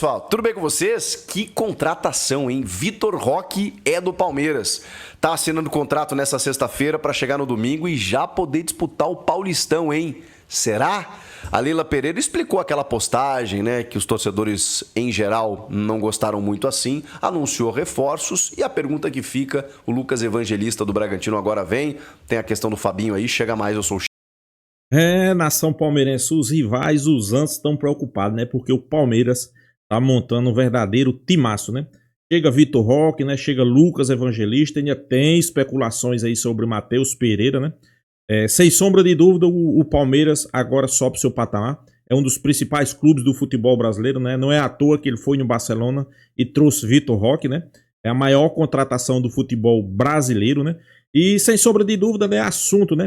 pessoal? Tudo bem com vocês? Que contratação, hein? Vitor Roque é do Palmeiras. Tá assinando contrato nessa sexta-feira para chegar no domingo e já poder disputar o Paulistão, hein? Será? A Leila Pereira explicou aquela postagem, né, que os torcedores em geral não gostaram muito assim, anunciou reforços e a pergunta que fica, o Lucas Evangelista do Bragantino agora vem, tem a questão do Fabinho aí, chega mais, eu sou o nação palmeirense, os rivais, os antes estão preocupados, né? Porque o Palmeiras tá montando um verdadeiro timaço, né? Chega Vitor Roque, né? Chega Lucas Evangelista, ainda tem especulações aí sobre Matheus Pereira, né? Sem sombra de dúvida, o Palmeiras agora sobe seu patamar. É um dos principais clubes do futebol brasileiro, né? Não é à toa que ele foi no Barcelona e trouxe Vitor Roque, né? É a maior contratação do futebol brasileiro, né? E sem sombra de dúvida, né, assunto, né,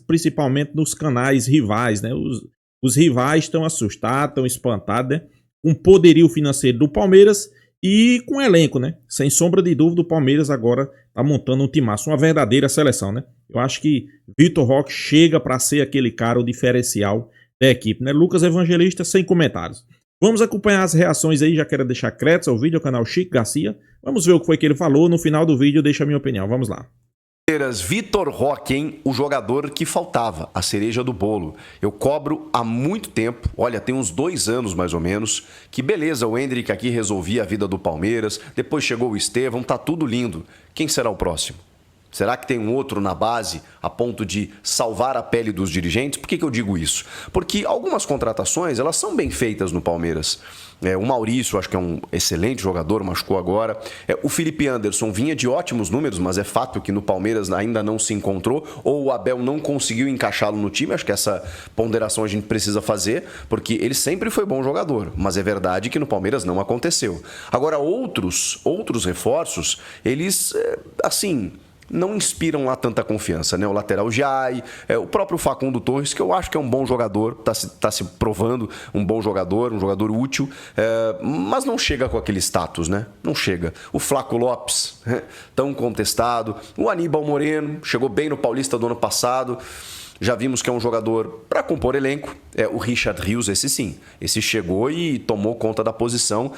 principalmente nos canais rivais, né, os rivais estão assustados, estão espantados, né, com o poderio financeiro do Palmeiras e com o elenco, né, sem sombra de dúvida o Palmeiras agora está montando um timaço, uma verdadeira seleção, né, eu acho que Vitor Roque chega para ser aquele cara, o diferencial da equipe, né, Lucas Evangelista, sem comentários. Vamos acompanhar as reações aí, já quero deixar créditos ao vídeo, ao canal Chico Garcia, vamos ver o que foi que ele falou, no final do vídeo eu deixo a minha opinião, vamos lá. Vitor Roque, hein? O jogador que faltava, a cereja do bolo. Eu cobro há muito tempo, olha, tem uns 2 anos mais ou menos, que beleza, o Endrick aqui resolvia a vida do Palmeiras, depois chegou o Estevão, tá tudo lindo. Quem será o próximo? Será que tem um outro na base a ponto de salvar a pele dos dirigentes? Por que eu digo isso? Porque algumas contratações, elas são bem feitas no Palmeiras. O Maurício, acho que é um excelente jogador, machucou agora. O Felipe Anderson vinha de ótimos números, mas é fato que no Palmeiras ainda não se encontrou, ou o Abel não conseguiu encaixá-lo no time. Acho que essa ponderação a gente precisa fazer, porque ele sempre foi bom jogador, mas é verdade que no Palmeiras não aconteceu. Agora, outros reforços, eles, assim, não inspiram lá tanta confiança, né? O lateral Jai, o próprio Facundo Torres, que eu acho que é um bom jogador, tá se provando um bom jogador, um jogador útil, mas não chega com aquele status, né? Não chega. O Flaco Lopes, tão contestado. O Aníbal Moreno, chegou bem no Paulista do ano passado. Já vimos que é um jogador para compor elenco. O Richard Rios, esse sim. Esse chegou e tomou conta da posição.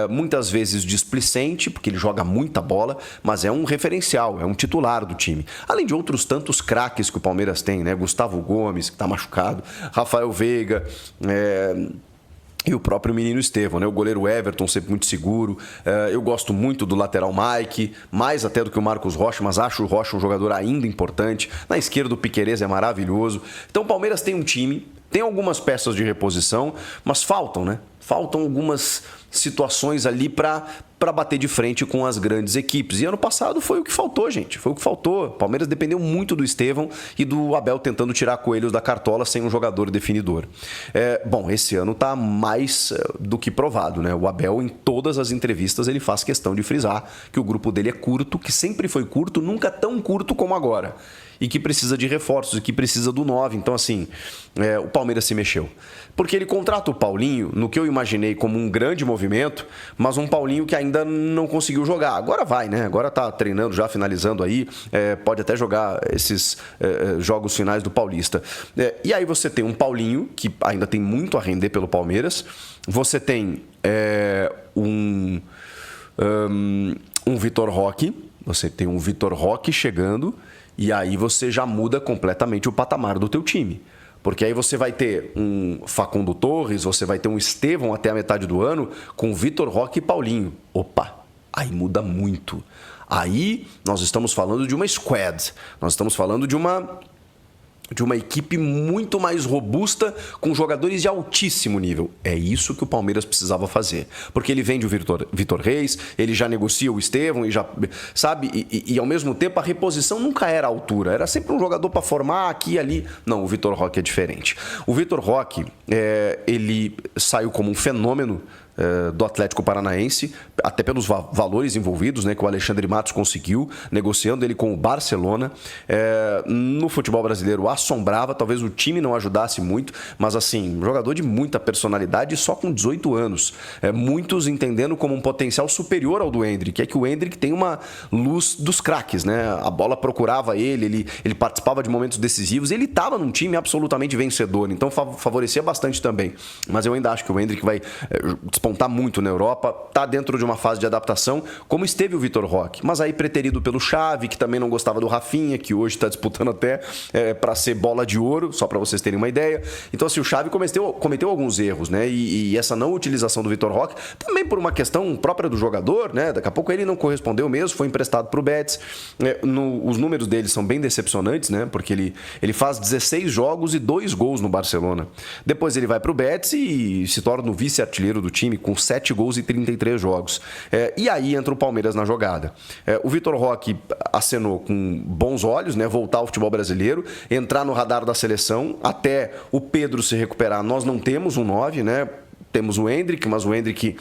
Muitas vezes displicente, porque ele joga muita bola, mas é um referencial, é um titular do time. Além de outros tantos craques que o Palmeiras tem, né? Gustavo Gomes, que está machucado, Rafael Veiga, e o próprio menino Estevão, né? O goleiro Everton, sempre muito seguro. Eu gosto muito do lateral Mike, mais até do que o Marcos Rocha, mas acho o Rocha um jogador ainda importante. Na esquerda, o Piquerez é maravilhoso. Então, o Palmeiras tem um time, tem algumas peças de reposição, mas faltam, né? Faltam algumas situações ali para bater de frente com as grandes equipes. E ano passado foi o que faltou, gente. Foi o que faltou. O Palmeiras dependeu muito do Estevão e do Abel tentando tirar coelhos da cartola sem um jogador definidor. Bom, esse ano tá mais do que provado, né? O Abel, em todas as entrevistas, ele faz questão de frisar que o grupo dele é curto, que sempre foi curto, nunca tão curto como agora. E que precisa de reforços, e que precisa do 9. Então, assim, o Palmeiras se mexeu. Porque ele contrata o Paulinho, no que eu imaginei como um grande movimento, mas um Paulinho que ainda não conseguiu jogar. Agora vai, né? Agora tá treinando, já finalizando aí, pode até jogar esses jogos finais do Paulista. E aí você tem um Paulinho, que ainda tem muito a render pelo Palmeiras. Você tem um Vitor Roque. Você tem um Vitor Roque chegando. E aí você já muda completamente o patamar do teu time. Porque aí você vai ter um Facundo Torres, você vai ter um Estevão até a metade do ano com Vitor Roque e Paulinho. Opa, aí muda muito. Aí nós estamos falando de uma squad, nós estamos falando de uma equipe muito mais robusta, com jogadores de altíssimo nível. É isso que o Palmeiras precisava fazer. Porque ele vende o Vitor Reis, ele já negocia o Estevão, e já, sabe? E ao mesmo tempo a reposição nunca era à altura. Era sempre um jogador para formar aqui e ali. Não, o Vitor Roque é diferente. O Vitor Roque, ele saiu como um fenômeno do Atlético Paranaense, até pelos valores envolvidos, né, que o Alexandre Matos conseguiu, negociando ele com o Barcelona. No futebol brasileiro assombrava, talvez o time não ajudasse muito, mas assim, jogador de muita personalidade só com 18 anos. Muitos entendendo como um potencial superior ao do Endrick, que o Endrick tem uma luz dos craques, né? A bola procurava ele participava de momentos decisivos, ele estava num time absolutamente vencedor, então favorecia bastante também. Mas eu ainda acho que o Endrick vai despontar despontar muito na Europa, está dentro de uma fase de adaptação, como esteve o Vitor Roque, mas aí preterido pelo Xavi, que também não gostava do Rafinha, que hoje está disputando até para ser bola de ouro, só para vocês terem uma ideia. Então, assim, o Xavi cometeu alguns erros, né? E essa não utilização do Vitor Roque, também por uma questão própria do jogador, né? Daqui a pouco ele não correspondeu mesmo, foi emprestado para o Betis. Os números dele são bem decepcionantes, né? Porque ele faz 16 jogos e 2 gols no Barcelona. Depois ele vai para o Betis e se torna o vice-artilheiro do time com 7 gols e 33 jogos. E aí entra o Palmeiras na jogada. O Vitor Roque acenou com bons olhos, né? Voltar ao futebol brasileiro, entrar no radar da seleção, até o Pedro se recuperar. Nós não temos um 9, né? Temos o Endrick, mas o Endrick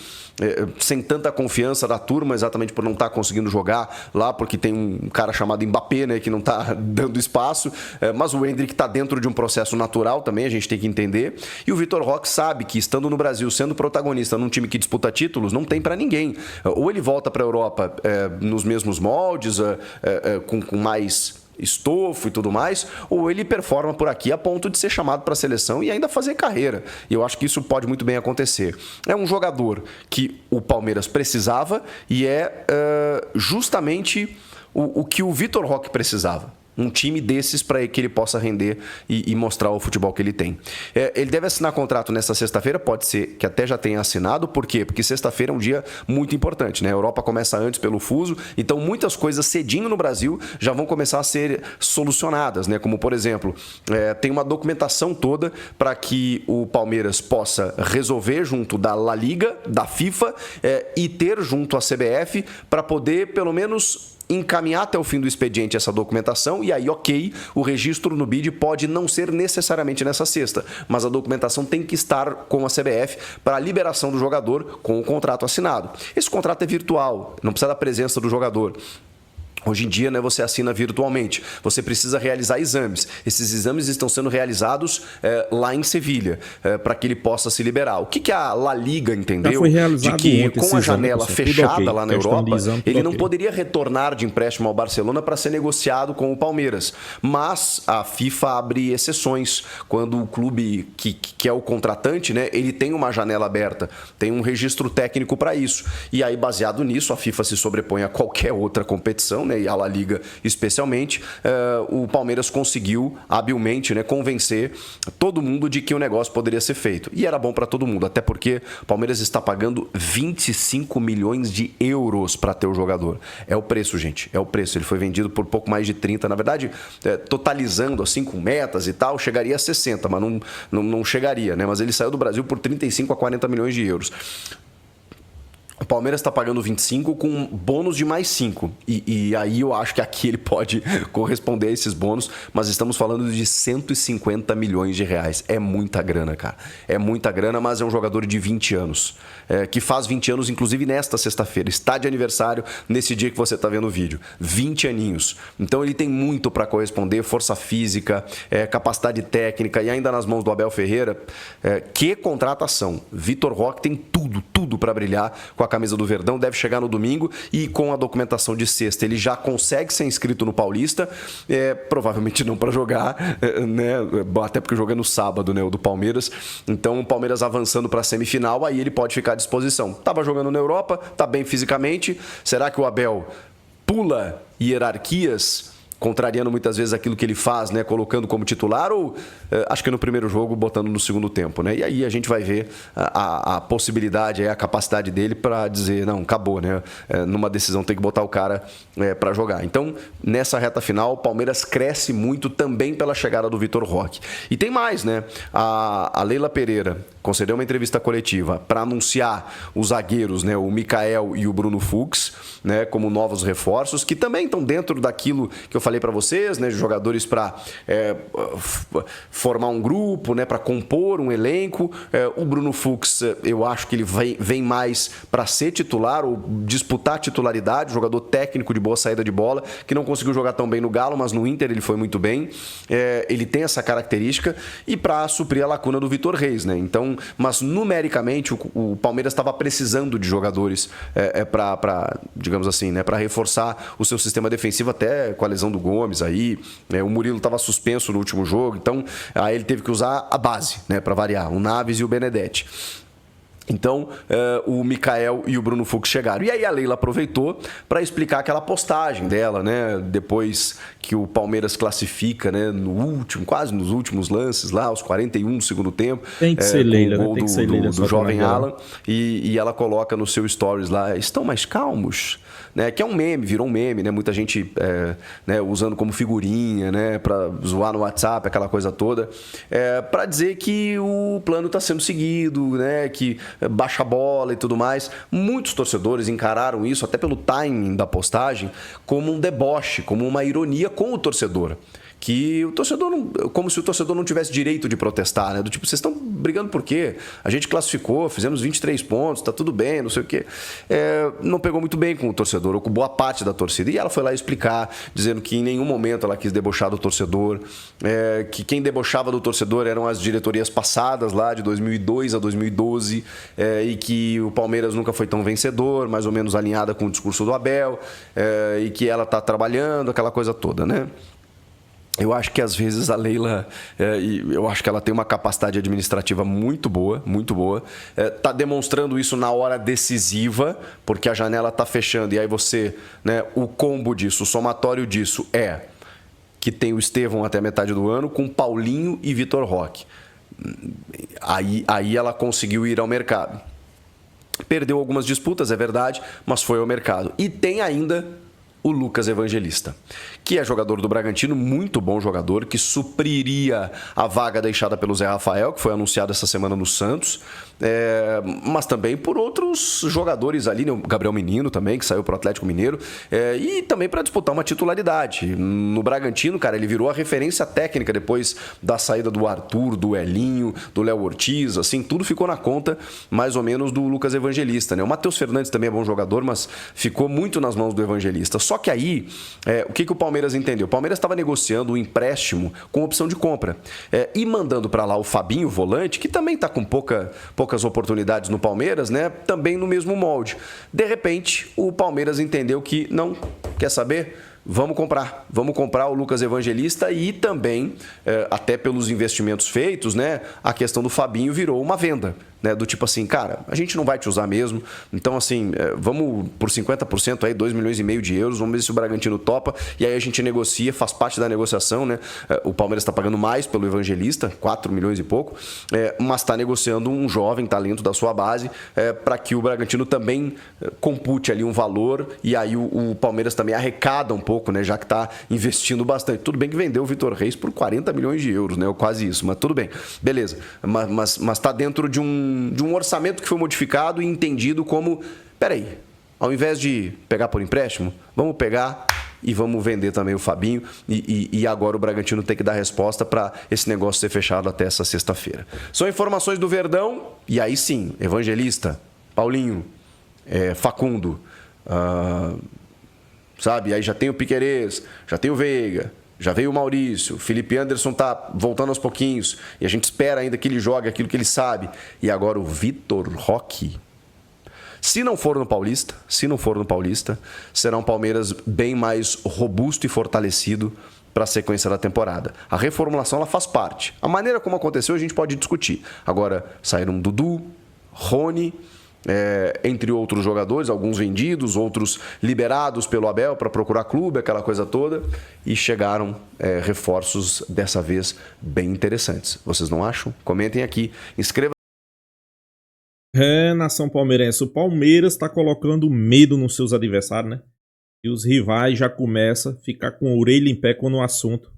sem tanta confiança da turma, exatamente por não estar conseguindo jogar lá, porque tem um cara chamado Mbappé, né, que não está dando espaço, mas o Endrick está dentro de um processo natural também, a gente tem que entender. E o Vitor Roque sabe que, estando no Brasil, sendo protagonista num time que disputa títulos, não tem para ninguém. Ou ele volta para a Europa nos mesmos moldes, com mais estofo e tudo mais, ou ele performa por aqui a ponto de ser chamado para a seleção e ainda fazer carreira. E eu acho que isso pode muito bem acontecer. É um jogador que o Palmeiras precisava e justamente o que o Vitor Roque precisava. Um time desses para que ele possa render e mostrar o futebol que ele tem. Ele deve assinar contrato nesta sexta-feira, pode ser que até já tenha assinado. Por quê? Porque sexta-feira é um dia muito importante, né? A Europa começa antes pelo fuso, então muitas coisas cedinho no Brasil já vão começar a ser solucionadas, né? Como, por exemplo, tem uma documentação toda para que o Palmeiras possa resolver junto da La Liga, da FIFA e ter junto à CBF para poder, pelo menos, encaminhar até o fim do expediente essa documentação e aí, ok, o registro no BID pode não ser necessariamente nessa sexta, mas a documentação tem que estar com a CBF para a liberação do jogador com o contrato assinado. Esse contrato é virtual, não precisa da presença do jogador. Hoje em dia, né, você assina virtualmente. Você precisa realizar exames. Esses exames estão sendo realizados lá em Sevilha, para que ele possa se liberar. O que a La Liga entendeu? De que com a janela fechada lá na Europa, ele não poderia retornar de empréstimo ao Barcelona para ser negociado com o Palmeiras. Mas a FIFA abre exceções. Quando o clube que é o contratante, né, ele tem uma janela aberta, tem um registro técnico para isso. E aí, baseado nisso, a FIFA se sobrepõe a qualquer outra competição, né, e a La Liga especialmente, o Palmeiras conseguiu habilmente, né, convencer todo mundo de que o negócio poderia ser feito. E era bom para todo mundo, até porque o Palmeiras está pagando 25 milhões de euros para ter o jogador. É o preço, gente, é o preço. Ele foi vendido por pouco mais de 30, na verdade, totalizando assim com metas e tal, chegaria a 60, mas não chegaria, né? Mas ele saiu do Brasil por 35 a 40 milhões de euros. O Palmeiras está pagando 25 com bônus de mais 5. E aí eu acho que aqui ele pode corresponder a esses bônus, mas estamos falando de 150 milhões de reais. É muita grana, cara. É muita grana, mas é um jogador de 20 anos. Que faz 20 anos, inclusive nesta sexta-feira. Está de aniversário nesse dia que você está vendo o vídeo. 20 aninhos. Então ele tem muito para corresponder, força física, capacidade técnica e ainda nas mãos do Abel Ferreira. Que contratação. Vitor Roque tem tudo para brilhar com a camisa do Verdão, deve chegar no domingo e com a documentação de sexta ele já consegue ser inscrito no Paulista, provavelmente não para jogar, né? Até porque joga no sábado, né, o do Palmeiras. Então o Palmeiras avançando para a semifinal, aí ele pode ficar à disposição. Tava jogando na Europa, tá bem fisicamente. Será que o Abel pula hierarquias, contrariando muitas vezes aquilo que ele faz, né, colocando como titular, ou acho que no primeiro jogo botando no segundo tempo, né? E aí a gente vai ver a possibilidade, a capacidade dele para dizer, não, acabou, né? Numa decisão tem que botar o cara para jogar. Então, nessa reta final, o Palmeiras cresce muito também pela chegada do Vitor Roque. E tem mais, né? A Leila Pereira concedeu uma entrevista coletiva para anunciar os zagueiros, né, o Mikael e o Bruno Fux, né, como novos reforços, que também estão dentro daquilo que eu falei para vocês, né, de jogadores para formar um grupo, né, para compor um elenco. O Bruno Fux, eu acho que ele vem mais para ser titular ou disputar titularidade, jogador técnico de boa saída de bola, que não conseguiu jogar tão bem no Galo, mas no Inter ele foi muito bem. Ele tem essa característica e para suprir a lacuna do Vitor Reis, né? Então, mas numericamente o Palmeiras estava precisando de jogadores para, digamos assim, né, para reforçar o seu sistema defensivo, até com a lesão do Gomes aí. O Murilo estava suspenso no último jogo, então aí ele teve que usar a base, né, para variar, o Naves e o Benedetti. Então, o Mikael e o Bruno Fux chegaram. E aí a Leila aproveitou para explicar aquela postagem dela, né? Depois que o Palmeiras classifica, né? Quase nos últimos lances, lá, aos 41 do segundo tempo. Tem que ser Leila, com o gol né? Tem que ser Leila, do jovem Alan. E ela coloca no seu stories lá, estão mais calmos? Né? Que é um meme, virou um meme, né? Muita gente né? Usando como figurinha, né? Para zoar no WhatsApp, aquela coisa toda. Para dizer que o plano está sendo seguido, né? Que baixa a bola e tudo mais. Muitos torcedores encararam isso, até pelo timing da postagem, como um deboche, como uma ironia com o torcedor. Que o torcedor não, como se o torcedor não tivesse direito de protestar, né? Do tipo, vocês estão brigando por quê? A gente classificou, fizemos 23 pontos, tá tudo bem, não sei o quê. Não pegou muito bem com o torcedor, ou com boa parte da torcida. E ela foi lá explicar, dizendo que em nenhum momento ela quis debochar do torcedor, que quem debochava do torcedor eram as diretorias passadas, lá de 2002 a 2012, e que o Palmeiras nunca foi tão vencedor, mais ou menos alinhada com o discurso do Abel, e que ela tá trabalhando, aquela coisa toda, né? Eu acho que às vezes a Leila, eu acho que ela tem uma capacidade administrativa muito boa, muito boa. Está demonstrando isso na hora decisiva, porque a janela está fechando. E aí você, né, o combo disso, o somatório disso é que tem o Estevão até metade do ano, com Paulinho e Vitor Roque. Aí ela conseguiu ir ao mercado. Perdeu algumas disputas, é verdade, mas foi ao mercado. E tem ainda o Lucas Evangelista, que é jogador do Bragantino, muito bom jogador, que supriria a vaga deixada pelo Zé Rafael, que foi anunciado essa semana no Santos, mas também por outros jogadores ali, né? O Gabriel Menino também, que saiu pro Atlético Mineiro, e também para disputar uma titularidade. No Bragantino, cara, ele virou a referência técnica depois da saída do Arthur, do Elinho, do Léo Ortiz, assim, tudo ficou na conta, mais ou menos, do Lucas Evangelista, né? O Matheus Fernandes também é bom jogador, mas ficou muito nas mãos do Evangelista. Só que aí, o que o Palmeiras entendeu? O Palmeiras estava negociando um empréstimo com opção de compra, e mandando para lá o Fabinho, volante, que também está com poucas oportunidades no Palmeiras, né? Também no mesmo molde. De repente, o Palmeiras entendeu que não quer saber. Vamos comprar o Lucas Evangelista e também, até pelos investimentos feitos, né, a questão do Fabinho virou uma venda, né, do tipo assim, cara, a gente não vai te usar mesmo, então assim, vamos por 50% aí, 2,5 milhões de euros, vamos ver se o Bragantino topa, e aí a gente negocia, faz parte da negociação, né, o Palmeiras está pagando mais pelo Evangelista, 4 milhões e pouco, mas está negociando um jovem talento da sua base, para que o Bragantino também compute ali um valor, e aí o Palmeiras também arrecada um pouco, né, já que está investindo bastante. Tudo bem que vendeu o Vitor Reis por 40 milhões de euros, né, ou quase isso, mas tudo bem, beleza. Mas está dentro de um orçamento que foi modificado e entendido como, peraí, ao invés de pegar por empréstimo, vamos pegar e vamos vender também o Fabinho, e agora o Bragantino tem que dar resposta para esse negócio ser fechado até essa sexta-feira. São informações do Verdão, e aí sim, Evangelista, Paulinho, Facundo, sabe? Aí já tem o Piquerez, já tem o Veiga, já veio o Maurício, o Felipe Anderson tá voltando aos pouquinhos, e a gente espera ainda que ele jogue aquilo que ele sabe. E agora o Vitor Roque. Se não for no Paulista, será um Palmeiras bem mais robusto e fortalecido para a sequência da temporada. A reformulação ela faz parte. A maneira como aconteceu a gente pode discutir. Agora, saíram Dudu, Rony, entre outros jogadores, alguns vendidos, outros liberados pelo Abel para procurar clube, aquela coisa toda, e chegaram reforços dessa vez bem interessantes. Vocês não acham? Comentem aqui, inscreva. Nação palmeirense, o Palmeiras está colocando medo nos seus adversários, né? E os rivais já começam a ficar com a orelha em pé quando o assunto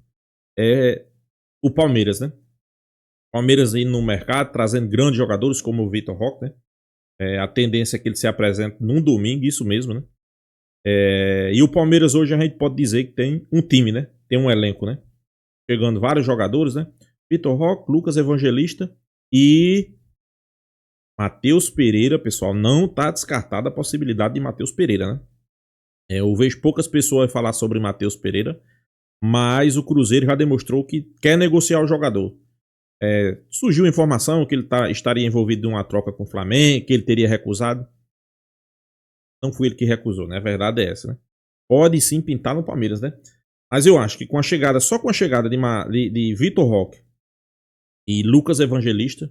é o Palmeiras, né? Palmeiras indo no mercado, trazendo grandes jogadores como o Vitor Roque, né? A tendência é que ele se apresente num domingo, isso mesmo, né? E o Palmeiras hoje a gente pode dizer que tem um time, né? Tem um elenco, né? Chegando vários jogadores, né? Vitor Roque, Lucas Evangelista e Matheus Pereira, pessoal. Não está descartada a possibilidade de Matheus Pereira, né? Eu vejo poucas pessoas falar sobre Matheus Pereira, mas o Cruzeiro já demonstrou que quer negociar o jogador. Surgiu informação que ele estaria envolvido em uma troca com o Flamengo, que ele teria recusado. Não foi ele que recusou, né? A verdade é essa, né? Pode sim pintar no Palmeiras, né? Mas eu acho que só com a chegada de Vitor Roque e Lucas Evangelista,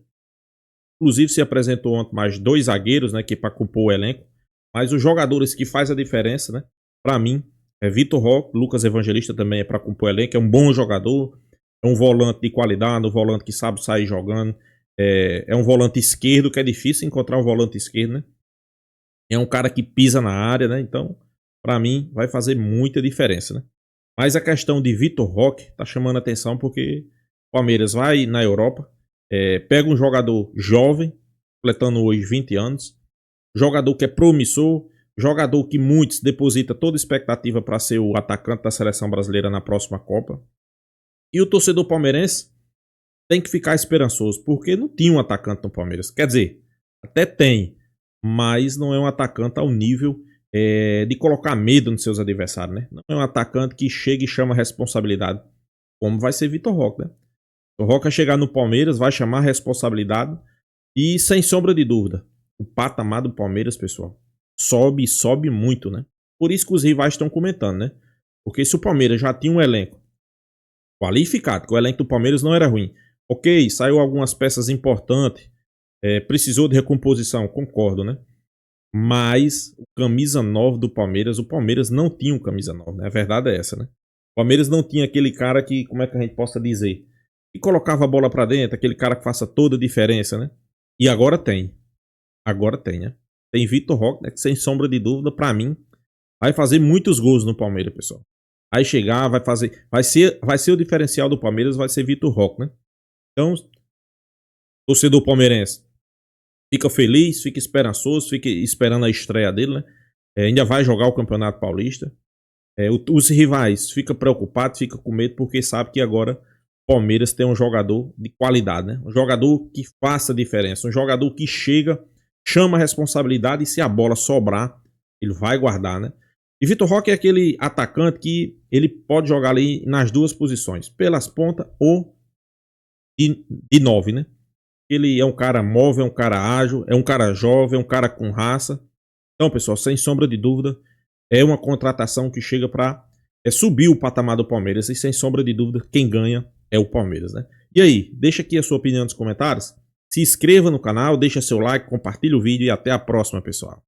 Inclusive se apresentou ontem mais 2 zagueiros, né, que para compor o elenco. Mas os jogadores que faz a diferença, né, para mim, é Vitor Roque, Lucas Evangelista também é para compor o elenco, é um bom jogador, é um volante de qualidade, um volante que sabe sair jogando, é um volante esquerdo, que é difícil encontrar um volante esquerdo, né? É um cara que pisa na área, né? Então, para mim, vai fazer muita diferença, né? Mas a questão de Vitor Roque tá chamando a atenção porque o Palmeiras vai na Europa, pega um jogador jovem, completando hoje 20 anos, jogador que é promissor, jogador que muitos depositam toda expectativa para ser o atacante da seleção brasileira na próxima Copa. E o torcedor palmeirense tem que ficar esperançoso, porque não tinha um atacante no Palmeiras. Quer dizer, até tem, mas não é um atacante ao nível de colocar medo nos seus adversários, né? Não é um atacante que chega e chama a responsabilidade, como vai ser Vitor Roque, né? O Roque vai chegar no Palmeiras, vai chamar a responsabilidade e, sem sombra de dúvida, o patamar do Palmeiras, pessoal, sobe e sobe muito, né? Por isso que os rivais estão comentando, né? Porque se o Palmeiras já tinha um elenco qualificado, que o elenco do Palmeiras não era ruim. Ok, saiu algumas peças importantes, precisou de recomposição, concordo, né? Mas o camisa 9 do Palmeiras, o Palmeiras não tinha um camisa 9, né? A verdade é essa, né? O Palmeiras não tinha aquele cara que, como é que a gente possa dizer, que colocava a bola pra dentro, aquele cara que faça toda a diferença, né? E agora tem. Agora tem, né? Tem Vitor Roque, né? Que sem sombra de dúvida, pra mim, vai fazer muitos gols no Palmeiras, pessoal. Vai chegar, vai fazer, vai ser o diferencial do Palmeiras, vai ser Vitor Roque, né? Então, torcedor palmeirense, fica feliz, fica esperançoso, fica esperando a estreia dele, né? Ainda vai jogar o Campeonato Paulista. Os rivais ficam preocupados, ficam com medo, porque sabe que agora o Palmeiras tem um jogador de qualidade, né? Um jogador que faça diferença, um jogador que chega, chama a responsabilidade e se a bola sobrar, ele vai guardar, né? E Vitor Roque é aquele atacante que ele pode jogar ali nas duas posições, pelas pontas ou de 9, né? Ele é um cara móvel, é um cara ágil, é um cara jovem, é um cara com raça. Então, pessoal, sem sombra de dúvida, é uma contratação que chega para subir o patamar do Palmeiras. E sem sombra de dúvida, quem ganha é o Palmeiras, né? E aí, deixa aqui a sua opinião nos comentários. Se inscreva no canal, deixa seu like, compartilhe o vídeo e até a próxima, pessoal.